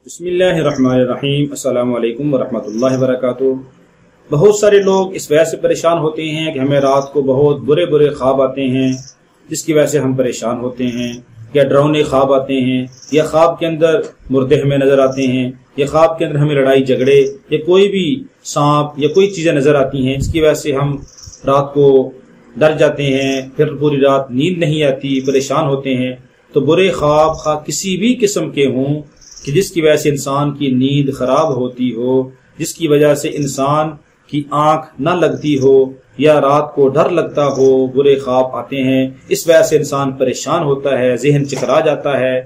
بسم اللہ الرحمن الرحیم۔ السلام علیکم ورحمۃ اللہ وبرکاتہ۔ بہت سارے لوگ اس وجہ سے پریشان ہوتے ہیں کہ ہمیں رات کو بہت برے برے خواب آتے ہیں، جس کی وجہ سے ہم پریشان ہوتے ہیں، یا ڈراؤنے خواب آتے ہیں، یا خواب کے اندر مردے ہمیں نظر آتے ہیں، یا خواب کے اندر ہمیں لڑائی جھگڑے یا کوئی بھی سانپ یا کوئی چیزیں نظر آتی ہیں، اس کی وجہ سے ہم رات کو ڈر جاتے ہیں، پھر پوری رات نیند نہیں آتی، پریشان ہوتے ہیں۔ تو برے خواب خواہ کسی بھی قسم کے ہوں کہ جس کی وجہ سے انسان کی نیند خراب ہوتی ہو، جس کی وجہ سے انسان کی آنکھ نہ لگتی ہو یا رات کو ڈر لگتا ہو، برے خواب آتے ہیں، اس وجہ سے انسان پریشان ہوتا ہے، ذہن چکرا جاتا ہے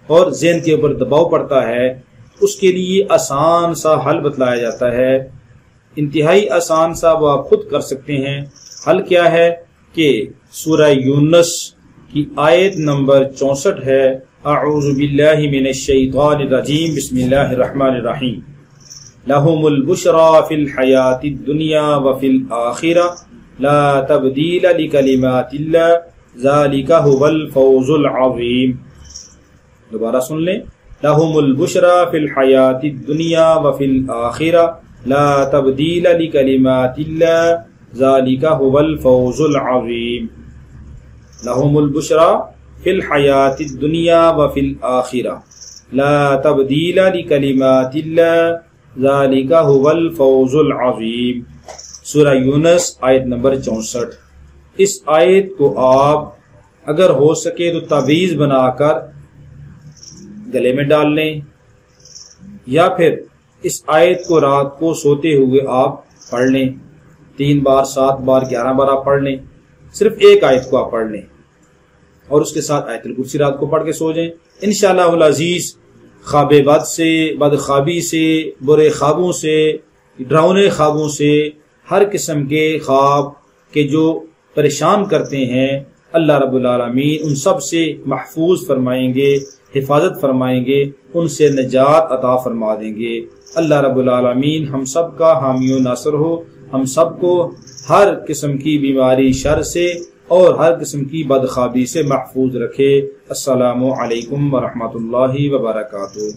اور ذہن کے اوپر دباؤ پڑتا ہے، اس کے لیے آسان سا حل بتلایا جاتا ہے، انتہائی آسان سا، وہ آپ خود کر سکتے ہیں۔ حل کیا ہے کہ سورہ یونس کی آیت نمبر 64 ہے، اعوذ باللہ من الشیطان الرجیم، بسم اللہ الرحمن الرحیم۔ لہم البشرى فی الحیاة الدنیا وفی الآخرہ لا تبدیل لکلمات اللہ ذالک هو الفوز العظیم۔ دوبارہ سن لیں، لہم البشرى فی الحیاة الدنیا وفی الآخرہ لا تبدیل لکلمات اللہ ذالک هو الفوز العظیم۔ لہم البشرى فی الحیاة الدنیا وفی الآخرہ لا تبدیل لکلمات اللہ ذالک هو الفوز العظیم۔ سورہ یونس آیت نمبر 64۔ اس آیت کو آپ اگر ہو سکے تو تعویذ بنا کر گلے میں ڈال لیں، یا پھر اس آیت کو رات کو سوتے ہوئے آپ پڑھ لیں، 3 بار 7 بار 11 بار آپ پڑھ لیں، صرف ایک آیت کو آپ پڑھ لیں اور اس کے ساتھ آیت الکرسی رات کو پڑھ کے سو جائیں۔ انشاءاللہ العزیز خواب بد سے، بدخوابی سے، برے خوابوں سے، ڈراؤنے خوابوں سے، ہر قسم کے خواب کے جو پریشان کرتے ہیں، اللہ رب العالمین ان سب سے محفوظ فرمائیں گے، حفاظت فرمائیں گے، ان سے نجات عطا فرما دیں گے۔ اللہ رب العالمین ہم سب کا حامی و ناصر ہو، ہم سب کو ہر قسم کی بیماری شر سے اور ہر قسم کی بدخوابی سے محفوظ رکھے۔ السلام علیکم ورحمۃ اللہ وبرکاتہ۔